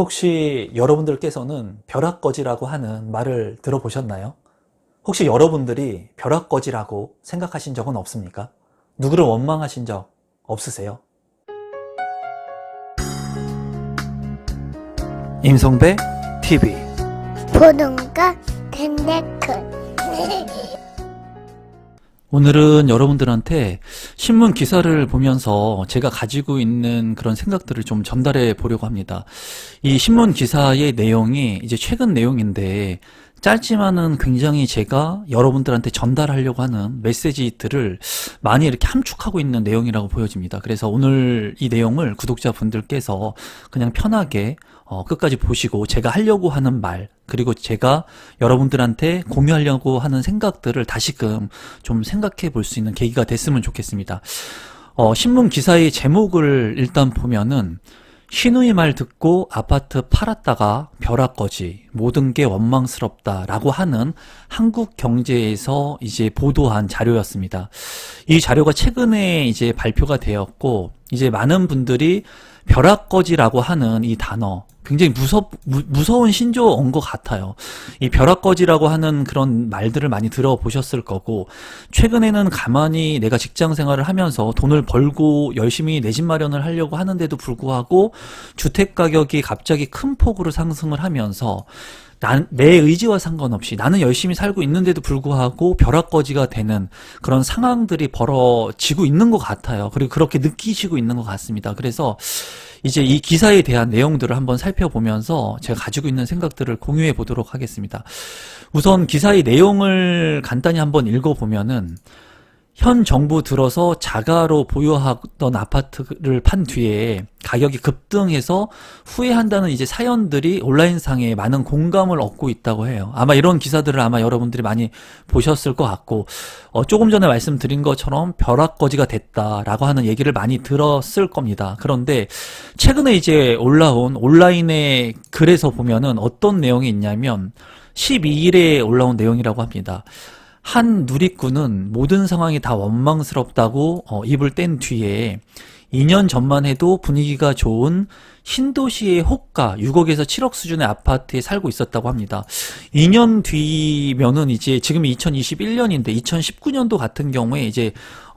혹시 여러분들께서는 벼락거지라고 하는 말을 들어보셨나요? 혹시 여러분들이 벼락거지라고 생각하신 적은 없습니까? 누구를 원망하신 적 없으세요? 임성배 TV 보동과 덴데크 오늘은 여러분들한테 신문 기사를 보면서 제가 가지고 있는 그런 생각들을 좀 전달해 보려고 합니다. 이 신문 기사의 내용이 이제 최근 내용인데 짧지만은 굉장히 제가 여러분들한테 전달하려고 하는 메시지들을 많이 이렇게 함축하고 있는 내용이라고 보여집니다. 그래서 오늘 이 내용을 구독자분들께서 그냥 편하게 끝까지 보시고 제가 하려고 하는 말, 그리고 제가 여러분들한테 공유하려고 하는 생각들을 다시금 좀 생각해 볼 수 있는 계기가 됐으면 좋겠습니다. 신문 기사의 제목을 일단 보면은 신우이 말 듣고 아파트 팔았다가 벼락거지, 모든 게 원망스럽다라고 하는 한국경제에서 이제 보도한 자료였습니다. 이 자료가 최근에 이제 발표가 되었고, 이제 많은 분들이 벼락거지라고 하는 이 단어, 굉장히 무서운 신조어인 것 같아요. 이 벼락거지라고 하는 그런 말들을 많이 들어보셨을 거고, 최근에는 가만히 내가 직장 생활을 하면서 돈을 벌고 열심히 내 집 마련을 하려고 하는데도 불구하고 주택 가격이 갑자기 큰 폭으로 상승을 하면서 내 의지와 상관없이 나는 열심히 살고 있는데도 불구하고 벼락거지가 되는 그런 상황들이 벌어지고 있는 것 같아요. 그리고 그렇게 느끼시고 있는 것 같습니다. 그래서 이제 이 기사에 대한 내용들을 한번 살펴보면서 제가 가지고 있는 생각들을 공유해 보도록 하겠습니다. 우선 기사의 내용을 간단히 한번 읽어보면은 현 정부 들어서 자가로 보유하던 아파트를 판 뒤에 가격이 급등해서 후회한다는 이제 사연들이 온라인상에 많은 공감을 얻고 있다고 해요. 아마 이런 기사들을 아마 여러분들이 많이 보셨을 것 같고, 조금 전에 말씀드린 것처럼 벼락거지가 됐다라고 하는 얘기를 많이 들었을 겁니다. 그런데 최근에 이제 올라온 온라인의 글에서 보면은 어떤 내용이 있냐면 12일에 올라온 내용이라고 합니다. 한 누리꾼은 모든 상황이 다 원망스럽다고 입을 뗀 뒤에 2년 전만 해도 분위기가 좋은 신도시의 호가 6억에서 7억 수준의 아파트에 살고 있었다고 합니다. 2년 뒤면은 이제 지금이 2021년인데 2019년도 같은 경우에 이제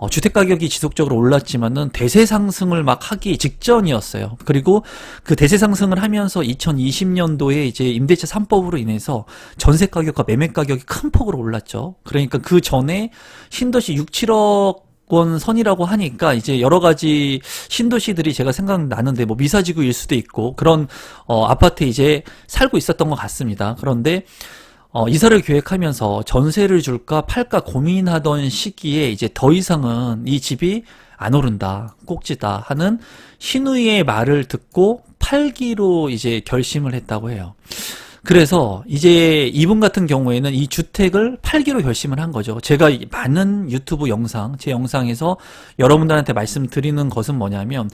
주택 가격이 지속적으로 올랐지만은 대세 상승을 막 하기 직전이었어요. 그리고 그 대세 상승을 하면서 2020년도에 이제 임대차 3법으로 인해서 전세 가격과 매매 가격이 큰 폭으로 올랐죠. 그러니까 그 전에 신도시 6, 7억 원 선이라고 하니까 이제 여러 가지 신도시들이 제가 생각나는데 뭐 미사지구일 수도 있고 그런 아파트에 이제 살고 있었던 것 같습니다. 그런데 이사를 계획하면서 전세를 줄까 팔까 고민하던 시기에 이제 더 이상은 이 집이 안 오른다, 꼭지다 하는 신우이의 말을 듣고 팔기로 이제 결심을 했다고 해요. 그래서 이제 이분 같은 경우에는 이 주택을 팔기로 결심을 한 거죠. 제가 많은 유튜브 영상, 제 영상에서 여러분들한테 말씀드리는 것은 뭐냐면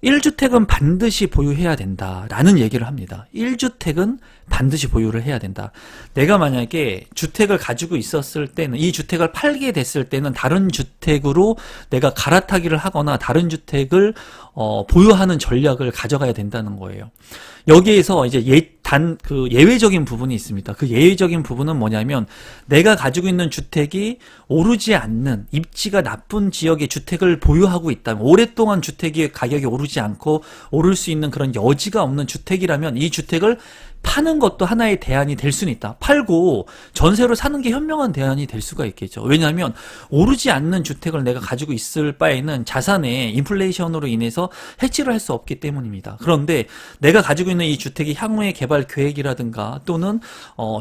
1주택은 반드시 보유해야 된다라는 얘기를 합니다. 1주택은 반드시 보유를 해야 된다. 내가 만약에 주택을 가지고 있었을 때는, 이 주택을 팔게 됐을 때는 다른 주택으로 내가 갈아타기를 하거나 다른 주택을 보유하는 전략을 가져가야 된다는 거예요. 여기에서 이제 예외적인 부분이 있습니다. 그 예외적인 부분은 뭐냐면 내가 가지고 있는 주택이 오르지 않는 입지가 나쁜 지역의 주택을 보유하고 있다면, 오랫동안 주택의 가격이 오르지 않고 오를 수 있는 그런 여지가 없는 주택이라면 이 주택을 파는 것도 하나의 대안이 될 수는 있다. 팔고 전세로 사는 게 현명한 대안이 될 수가 있겠죠. 왜냐하면 오르지 않는 주택을 내가 가지고 있을 바에는 자산의 인플레이션으로 인해서 해지를 할 수 없기 때문입니다. 그런데 내가 가지고 있는 이 주택이 향후의 개발 계획이라든가 또는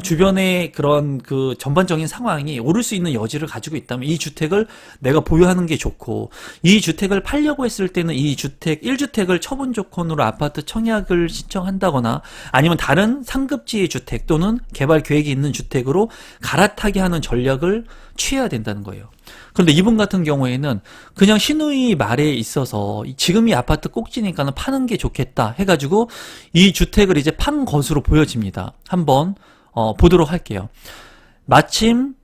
주변의 그런 그 전반적인 상황이 오를 수 있는 여지를 가지고 있다면 이 주택을 내가 보유하는 게 좋고, 이 주택을 팔려고 했을 때는 이 주택 1주택을 처분 조건으로 아파트 청약을 신청한다거나 아니면 다른 상급지의 주택 또는 개발 계획이 있는 주택으로 갈아타게 하는 전략을 취해야 된다는 거예요. 그런데 이분 같은 경우에는 그냥 신우이 말에 있어서 지금 이 아파트 꼭지니까는 파는 게 좋겠다 해가지고 이 주택을 이제 판 것으로 보여집니다. 한번 보도록 할게요. 마침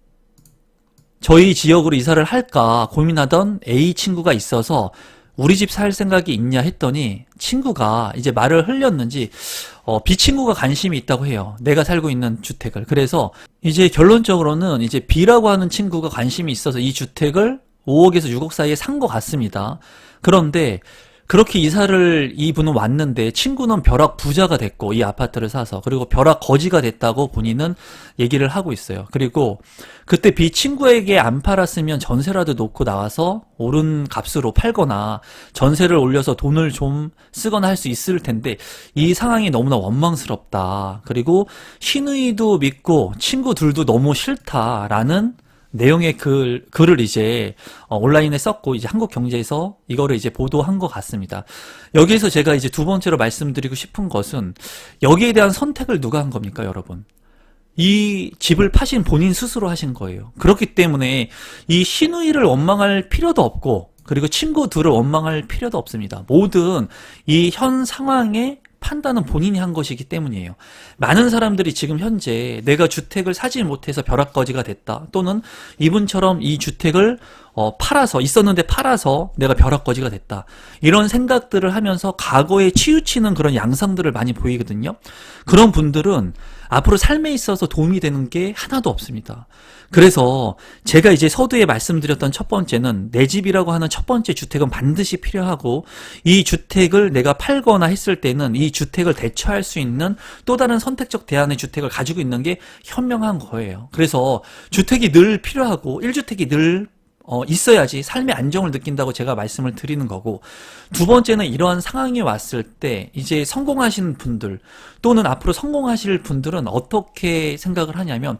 저희 지역으로 이사를 할까 고민하던 A 친구가 있어서 우리 집 살 생각이 있냐 했더니 친구가 이제 말을 흘렸는지 B 친구가 관심이 있다고 해요. 내가 살고 있는 주택을. 그래서 이제 결론적으로는 이제 B라고 하는 친구가 관심이 있어서 이 주택을 5억에서 6억 사이에 산 것 같습니다. 그런데 그렇게 이사를 이분은 왔는데 친구는 벼락 부자가 됐고 이 아파트를 사서, 그리고 벼락 거지가 됐다고 본인은 얘기를 하고 있어요. 그리고 그때 B 친구에게 안 팔았으면 전세라도 놓고 나와서 오른 값으로 팔거나 전세를 올려서 돈을 좀 쓰거나 할 수 있을 텐데 이 상황이 너무나 원망스럽다. 그리고 신우이도 믿고 친구들도 너무 싫다라는 내용의 글을 이제 온라인에 썼고 이제 한국경제에서 이거를 이제 보도한 것 같습니다. 여기에서 제가 이제 두 번째로 말씀드리고 싶은 것은 여기에 대한 선택을 누가 한 겁니까, 여러분? 이 집을 파신 본인 스스로 하신 거예요. 그렇기 때문에 이 신우이를 원망할 필요도 없고 그리고 친구들을 원망할 필요도 없습니다. 모든 이 현 상황에 판단은 본인이 한 것이기 때문이에요. 많은 사람들이 지금 현재 내가 주택을 사지 못해서 벼락거지가 됐다, 또는 이분처럼 이 주택을 팔아서 있었는데 팔아서 내가 벼락거지가 됐다, 이런 생각들을 하면서 과거에 치우치는 그런 양상들을 많이 보이거든요. 그런 분들은 앞으로 삶에 있어서 도움이 되는 게 하나도 없습니다. 그래서 제가 이제 서두에 말씀드렸던 첫 번째는 내 집이라고 하는 첫 번째 주택은 반드시 필요하고, 이 주택을 내가 팔거나 했을 때는 이 주택을 대처할 수 있는 또 다른 선택적 대안의 주택을 가지고 있는 게 현명한 거예요. 그래서 주택이 늘 필요하고 1주택이 늘 있어야지 삶의 안정을 느낀다고 제가 말씀을 드리는 거고, 두 번째는 이러한 상황이 왔을 때 이제 성공하신 분들 또는 앞으로 성공하실 분들은 어떻게 생각을 하냐면,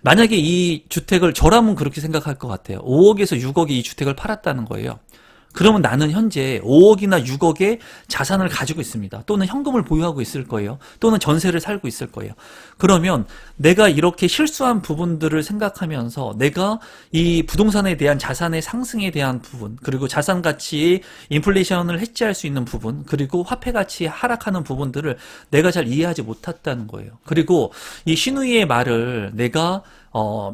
만약에 이 주택을, 저라면 그렇게 생각할 것 같아요. 5억에서 6억에 이 주택을 팔았다는 거예요. 그러면 나는 현재 5억이나 6억의 자산을 가지고 있습니다. 또는 현금을 보유하고 있을 거예요. 또는 전세를 살고 있을 거예요. 그러면 내가 이렇게 실수한 부분들을 생각하면서 내가 이 부동산에 대한 자산의 상승에 대한 부분, 그리고 자산 가치의 인플레이션을 해지할 수 있는 부분, 그리고 화폐 가치 하락하는 부분들을 내가 잘 이해하지 못했다는 거예요. 그리고 이 신우이의 말을 내가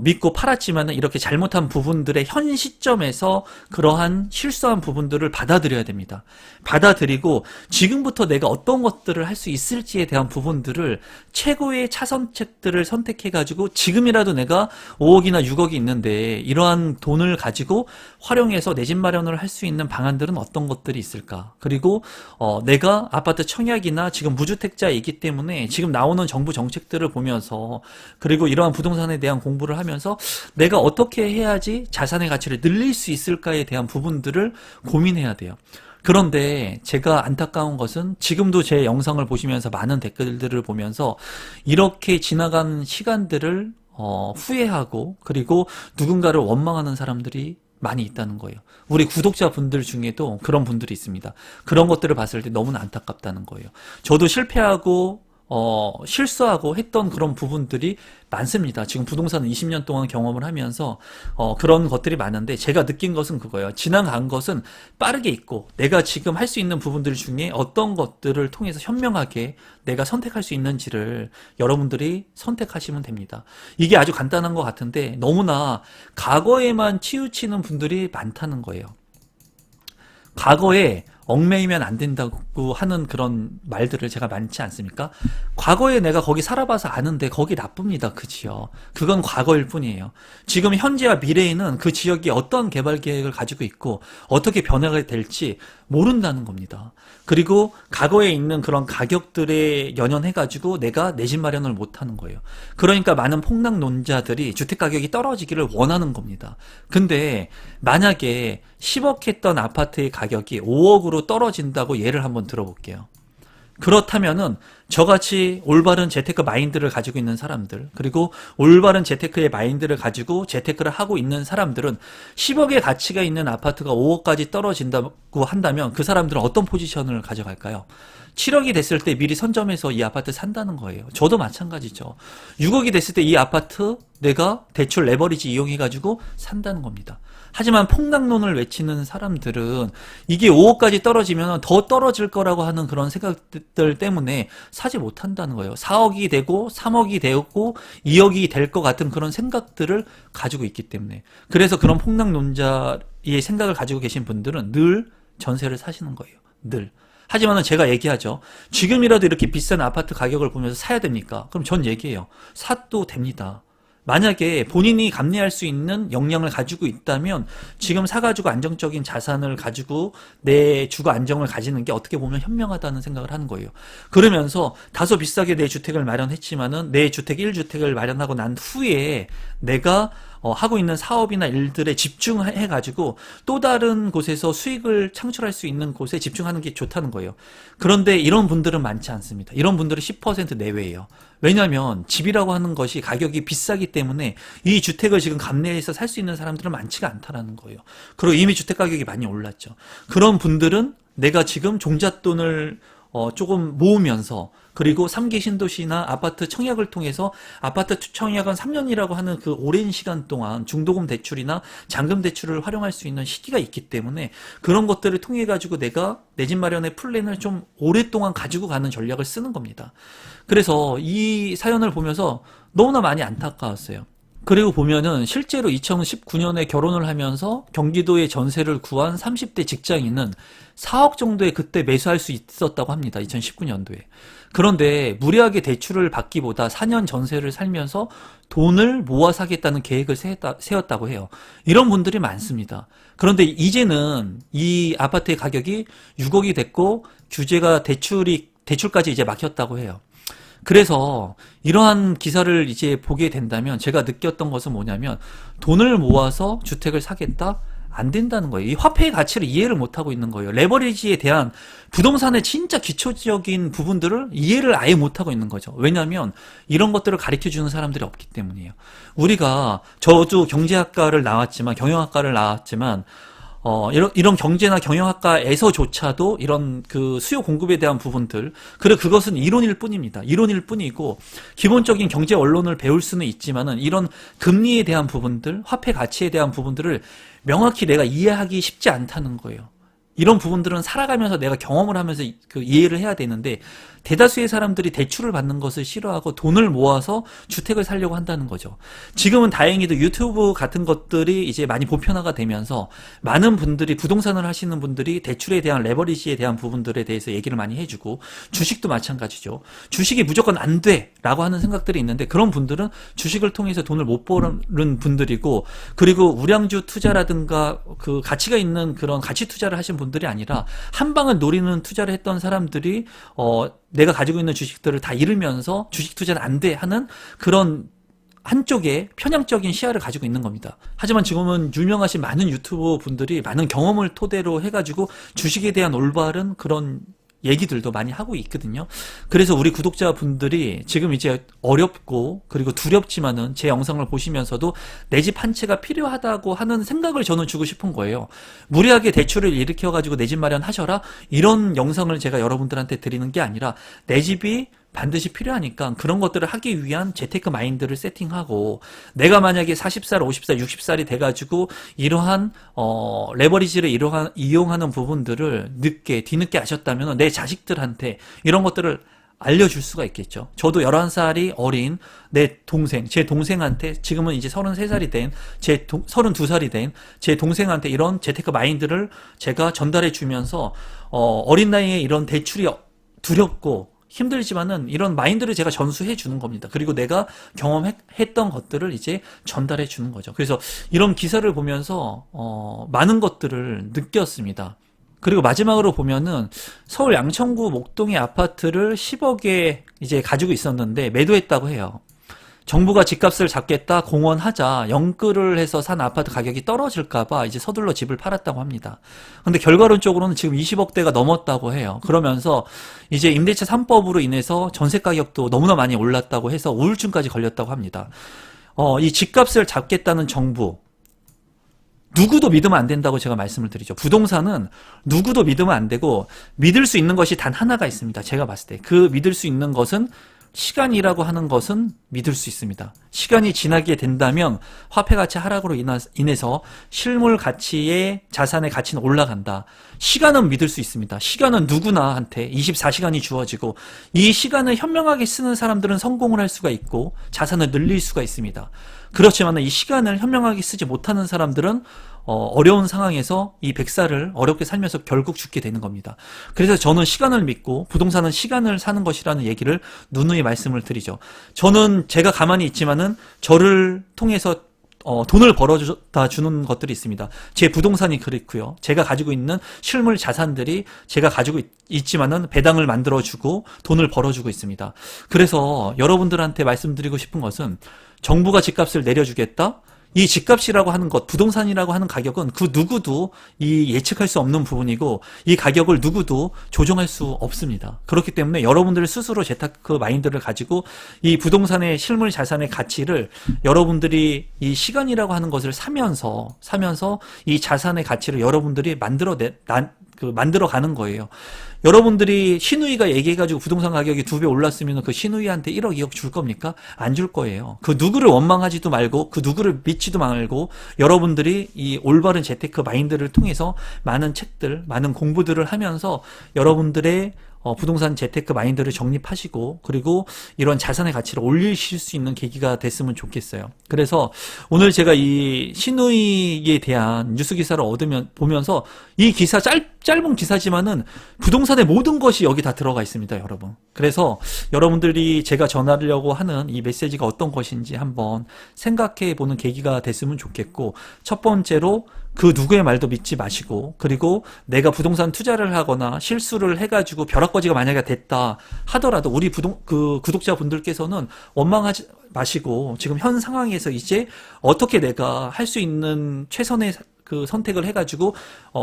믿고 팔았지만 이렇게 잘못한 부분들의 현 시점에서 그러한 실수한 부분들을 받아들여야 됩니다. 받아들이고 지금부터 내가 어떤 것들을 할 수 있을지에 대한 부분들을, 최고의 차선책들을 선택해가지고 지금이라도 내가 5억이나 6억이 있는데 이러한 돈을 가지고 활용해서 내 집 마련을 할 수 있는 방안들은 어떤 것들이 있을까? 그리고 내가 아파트 청약이나 지금 무주택자이기 때문에 지금 나오는 정부 정책들을 보면서, 그리고 이러한 부동산에 대한 공부를 하면서 내가 어떻게 해야지 자산의 가치를 늘릴 수 있을까에 대한 부분들을 고민해야 돼요. 그런데 제가 안타까운 것은 지금도 제 영상을 보시면서 많은 댓글들을 보면서 이렇게 지나간 시간들을 후회하고 그리고 누군가를 원망하는 사람들이 많이 있다는 거예요. 우리 구독자분들 중에도 그런 분들이 있습니다. 그런 것들을 봤을 때 너무나 안타깝다는 거예요. 저도 실패하고 실수하고 했던 그런 부분들이 많습니다. 지금 부동산은 20년 동안 경험을 하면서 그런 것들이 많은데, 제가 느낀 것은 그거예요. 지나간 것은 빠르게 있고 내가 지금 할 수 있는 부분들 중에 어떤 것들을 통해서 현명하게 내가 선택할 수 있는지를 여러분들이 선택하시면 됩니다. 이게 아주 간단한 것 같은데 너무나 과거에만 치우치는 분들이 많다는 거예요. 과거에 얽매이면 안 된다고 하는 그런 말들을 제가 많지 않습니까? 과거에 내가 거기 살아봐서 아는데 거기 나쁩니다. 그 지역. 그건 과거일 뿐이에요. 지금 현재와 미래에는 그 지역이 어떤 개발 계획을 가지고 있고 어떻게 변화가 될지 모른다는 겁니다. 그리고 과거에 있는 그런 가격들에 연연해가지고 내가 내 집 마련을 못하는 거예요. 그러니까 많은 폭락론자들이 주택가격이 떨어지기를 원하는 겁니다. 근데 만약에 10억 했던 아파트의 가격이 5억으로 떨어진다고 예를 한번 들어볼게요. 그렇다면은 저같이 올바른 재테크 마인드를 가지고 있는 사람들, 그리고 올바른 재테크의 마인드를 가지고 재테크를 하고 있는 사람들은 10억의 가치가 있는 아파트가 5억까지 떨어진다고 한다면 그 사람들은 어떤 포지션을 가져갈까요? 7억이 됐을 때 미리 선점해서 이 아파트 산다는 거예요. 저도 마찬가지죠. 6억이 됐을 때 이 아파트 내가 대출 레버리지 이용해가지고 산다는 겁니다. 하지만 폭락론을 외치는 사람들은 이게 5억까지 떨어지면 더 떨어질 거라고 하는 그런 생각들 때문에 사지 못한다는 거예요. 4억이 되고 3억이 되고 2억이 될 것 같은 그런 생각들을 가지고 있기 때문에. 그래서 그런 폭락론자의 생각을 가지고 계신 분들은 늘 전세를 사시는 거예요. 늘. 하지만은 제가 얘기하죠. 지금이라도 이렇게 비싼 아파트 가격을 보면서 사야 됩니까? 그럼 전 얘기해요. 사도 됩니다. 만약에 본인이 감내할 수 있는 역량을 가지고 있다면 지금 사가지고 안정적인 자산을 가지고 내 주거 안정을 가지는 게 어떻게 보면 현명하다는 생각을 하는 거예요. 그러면서 다소 비싸게 내 주택을 마련했지만은 내 주택 1주택을 마련하고 난 후에 내가 하고 있는 사업이나 일들에 집중해가지고 또 다른 곳에서 수익을 창출할 수 있는 곳에 집중하는 게 좋다는 거예요. 그런데 이런 분들은 많지 않습니다. 이런 분들은 10% 내외예요. 왜냐하면 집이라고 하는 것이 가격이 비싸기 때문에 이 주택을 지금 감내해서 살 수 있는 사람들은 많지가 않다라는 거예요. 그리고 이미 주택 가격이 많이 올랐죠. 그런 분들은 내가 지금 종잣돈을 조금 모으면서 그리고 3기 신도시나 아파트 청약을 통해서 아파트 청약은 3년이라고 하는 그 오랜 시간 동안 중도금 대출이나 잔금 대출을 활용할 수 있는 시기가 있기 때문에 그런 것들을 통해 가지고 내가 내 집 마련의 플랜을 좀 오랫동안 가지고 가는 전략을 쓰는 겁니다. 그래서 이 사연을 보면서 너무나 많이 안타까웠어요. 그리고 보면은 실제로 2019년에 결혼을 하면서 경기도에 전세를 구한 30대 직장인은 4억 정도에 그때 매수할 수 있었다고 합니다. 2019년도에. 그런데 무리하게 대출을 받기보다 4년 전세를 살면서 돈을 모아 사겠다는 계획을 세웠다고 해요. 이런 분들이 많습니다. 그런데 이제는 이 아파트의 가격이 6억이 됐고 규제가 대출까지 이제 막혔다고 해요. 그래서 이러한 기사를 이제 보게 된다면 제가 느꼈던 것은 뭐냐면 돈을 모아서 주택을 사겠다? 안 된다는 거예요. 이 화폐의 가치를 이해를 못하고 있는 거예요. 레버리지에 대한 부동산의 진짜 기초적인 부분들을 이해를 아예 못하고 있는 거죠. 왜냐하면 이런 것들을 가르쳐주는 사람들이 없기 때문이에요. 우리가 저도 경제학과를 나왔지만 경영학과를 나왔지만 이런 경제나 경영학과에서조차도 이런 그 수요 공급에 대한 부분들, 그리고 그것은 이론일 뿐입니다. 이론일 뿐이고, 기본적인 경제 원론을 배울 수는 있지만은 이런 금리에 대한 부분들, 화폐 가치에 대한 부분들을 명확히 내가 이해하기 쉽지 않다는 거예요. 이런 부분들은 살아가면서 내가 경험을 하면서 그 이해를 해야 되는데, 대다수의 사람들이 대출을 받는 것을 싫어하고 돈을 모아서 주택을 살려고 한다는 거죠. 지금은 다행히도 유튜브 같은 것들이 이제 많이 보편화가 되면서 많은 분들이 부동산을 하시는 분들이 대출에 대한 레버리지에 대한 부분들에 대해서 얘기를 많이 해주고, 주식도 마찬가지죠. 주식이 무조건 안 돼라고 하는 생각들이 있는데 그런 분들은 주식을 통해서 돈을 못 버는 분들이고, 그리고 우량주 투자라든가 그 가치가 있는 그런 가치 투자를 하신 분들이 아니라 한 방을 노리는 투자를 했던 사람들이 내가 가지고 있는 주식들을 다 잃으면서 주식 투자는 안 돼 하는 그런 한쪽에 편향적인 시야를 가지고 있는 겁니다. 하지만 지금은 유명하신 많은 유튜버 분들이 많은 경험을 토대로 해가지고 주식에 대한 올바른 그런 얘기들도 많이 하고 있거든요. 그래서 우리 구독자분들이 지금 이제 어렵고 그리고 두렵지만은 제 영상을 보시면서도 내 집 한 채가 필요하다고 하는 생각을 저는 주고 싶은 거예요. 무리하게 대출을 일으켜가지고 내 집 마련하셔라, 이런 영상을 제가 여러분들한테 드리는 게 아니라 내 집이 반드시 필요하니까 그런 것들을 하기 위한 재테크 마인드를 세팅하고, 내가 만약에 40살, 50살, 60살이 돼가지고 이러한 레버리지를 이용하는 부분들을 뒤늦게 아셨다면 내 자식들한테 이런 것들을 알려줄 수가 있겠죠. 저도 11살이 어린 제 동생한테, 지금은 이제 33살이 된 32살이 된 제 동생한테 이런 재테크 마인드를 제가 전달해 주면서 어린 나이에 이런 대출이 두렵고 힘들지만은 이런 마인드를 제가 전수해 주는 겁니다. 그리고 내가 경험했던 것들을 이제 전달해 주는 거죠. 그래서 이런 기사를 보면서 많은 것들을 느꼈습니다. 그리고 마지막으로 보면은 서울 양천구 목동의 아파트를 10억에 이제 가지고 있었는데 매도했다고 해요. 정부가 집값을 잡겠다 공언하자 영끌을 해서 산 아파트 가격이 떨어질까봐 이제 서둘러 집을 팔았다고 합니다. 근데 결과론적으로는 지금 20억대가 넘었다고 해요. 그러면서 이제 임대차 3법으로 인해서 전세 가격도 너무나 많이 올랐다고 해서 우울증까지 걸렸다고 합니다. 이 집값을 잡겠다는 정부, 누구도 믿으면 안 된다고 제가 말씀을 드리죠. 부동산은 누구도 믿으면 안 되고, 믿을 수 있는 것이 단 하나가 있습니다. 제가 봤을 때. 그 믿을 수 있는 것은 시간이라고 하는 것은 믿을 수 있습니다. 시간이 지나게 된다면 화폐 가치 하락으로 인해서 실물 가치의 자산의 가치는 올라간다. 시간은 믿을 수 있습니다. 시간은 누구나한테 24시간이 주어지고, 이 시간을 현명하게 쓰는 사람들은 성공을 할 수가 있고 자산을 늘릴 수가 있습니다. 그렇지만 이 시간을 현명하게 쓰지 못하는 사람들은 어려운 상황에서 이 100살을 어렵게 살면서 결국 죽게 되는 겁니다. 그래서 저는 시간을 믿고 부동산은 시간을 사는 것이라는 얘기를 누누이 말씀을 드리죠. 저는 제가 가만히 있지만은 저를 통해서 돈을 벌어다 주는 것들이 있습니다. 제 부동산이 그렇고요. 제가 가지고 있는 실물 자산들이 제가 가지고 있지만은 배당을 만들어주고 돈을 벌어주고 있습니다. 그래서 여러분들한테 말씀드리고 싶은 것은 정부가 집값을 내려주겠다? 이 집값이라고 하는 것, 부동산이라고 하는 가격은 그 누구도 예측할 수 없는 부분이고 이 가격을 누구도 조정할 수 없습니다. 그렇기 때문에 여러분들 스스로 재테크 마인드를 가지고 이 부동산의 실물 자산의 가치를 여러분들이 이 시간이라고 하는 것을 사면서 이 자산의 가치를 여러분들이 만들어 가는 거예요. 여러분들이 신우이가 얘기해가지고 부동산 가격이 2배 올랐으면 그 신우이한테 1억, 2억 줄 겁니까? 안 줄 거예요. 그 누구를 원망하지도 말고 그 누구를 믿지도 말고 여러분들이 이 올바른 재테크 마인드를 통해서 많은 책들, 많은 공부들을 하면서 여러분들의 부동산 재테크 마인드를 정립하시고 그리고 이런 자산의 가치를 올리실 수 있는 계기가 됐으면 좋겠어요. 그래서 오늘 제가 이 신우이에 대한 뉴스 기사를 보면서 이 기사 짧은 기사지만은 부동산의 모든 것이 여기 다 들어가 있습니다, 여러분. 그래서 여러분들이 제가 전하려고 하는 이 메시지가 어떤 것인지 한번 생각해 보는 계기가 됐으면 좋겠고, 첫 번째로 그 누구의 말도 믿지 마시고, 그리고 내가 부동산 투자를 하거나 실수를 해가지고 벼락거지가 만약에 됐다 하더라도 우리 구독자분들께서는 원망하지 마시고 지금 현 상황에서 이제 어떻게 내가 할 수 있는 최선의 그 선택을 해가지고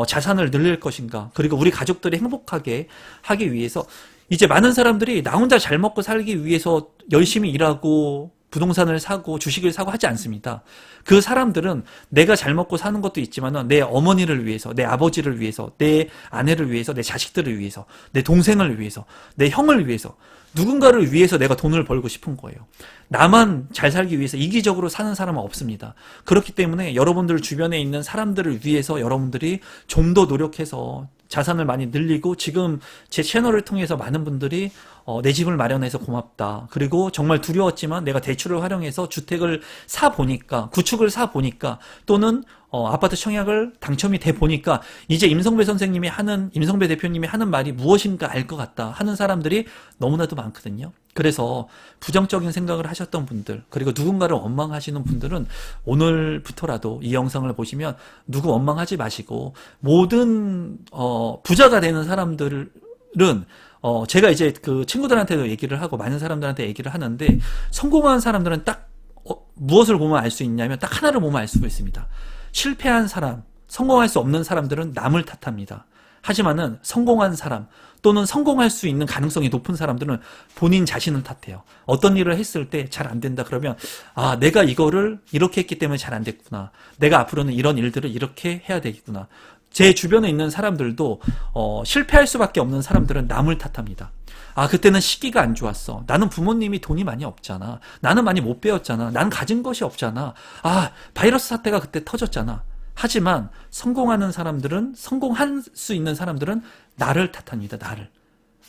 자산을 늘릴 것인가, 그리고 우리 가족들이 행복하게 하기 위해서 이제 많은 사람들이 나 혼자 잘 먹고 살기 위해서 열심히 일하고 부동산을 사고 주식을 사고 하지 않습니다. 그 사람들은 내가 잘 먹고 사는 것도 있지만 내 어머니를 위해서, 내 아버지를 위해서, 내 아내를 위해서, 내 자식들을 위해서, 내 동생을 위해서, 내 형을 위해서, 누군가를 위해서 내가 돈을 벌고 싶은 거예요. 나만 잘 살기 위해서 이기적으로 사는 사람은 없습니다. 그렇기 때문에 여러분들 주변에 있는 사람들을 위해서 여러분들이 좀 더 노력해서 자산을 많이 늘리고, 지금 제 채널을 통해서 많은 분들이 내 집을 마련해서 고맙다, 그리고 정말 두려웠지만 내가 대출을 활용해서 주택을 사보니까, 구축을 사보니까, 또는 아파트 청약을 당첨이 돼 보니까 이제 임성배 대표님이 하는 말이 무엇인가 알 것 같다 하는 사람들이 너무나도 많거든요. 그래서 부정적인 생각을 하셨던 분들, 그리고 누군가를 원망하시는 분들은 오늘부터라도 이 영상을 보시면 누구 원망하지 마시고, 모든 부자가 되는 사람들은 제가 이제 그 친구들한테도 얘기를 하고 많은 사람들한테 얘기를 하는데, 성공한 사람들은 딱 무엇을 보면 알 수 있냐면 딱 하나를 보면 알 수가 있습니다. 실패한 사람, 성공할 수 없는 사람들은 남을 탓합니다. 하지만은 성공한 사람 또는 성공할 수 있는 가능성이 높은 사람들은 본인 자신을 탓해요. 어떤 일을 했을 때 잘 안 된다 그러면, 아, 내가 이거를 이렇게 했기 때문에 잘 안 됐구나, 내가 앞으로는 이런 일들을 이렇게 해야 되겠구나. 제 주변에 있는 사람들도 실패할 수밖에 없는 사람들은 남을 탓합니다. 아, 그때는 시기가 안 좋았어, 나는 부모님이 돈이 많이 없잖아, 나는 많이 못 배웠잖아, 나는 가진 것이 없잖아, 아, 바이러스 사태가 그때 터졌잖아. 하지만 성공하는 사람들은, 성공할 수 있는 사람들은 나를 탓합니다. 나를.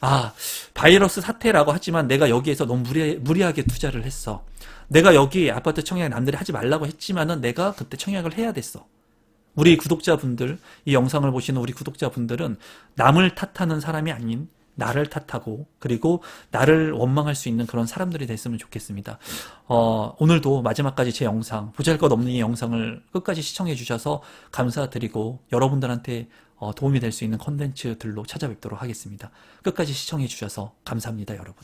아, 바이러스 사태라고 하지만 내가 여기에서 너무 무리하게 투자를 했어. 내가 여기 아파트 청약 남들이 하지 말라고 했지만은 내가 그때 청약을 해야 됐어. 우리 구독자분들, 이 영상을 보시는 우리 구독자분들은 남을 탓하는 사람이 아닌 나를 탓하고, 그리고 나를 원망할 수 있는 그런 사람들이 됐으면 좋겠습니다. 오늘도 마지막까지 제 영상, 보잘것없는 이 영상을 끝까지 시청해 주셔서 감사드리고, 여러분들한테 도움이 될 수 있는 콘텐츠들로 찾아뵙도록 하겠습니다. 끝까지 시청해 주셔서 감사합니다, 여러분.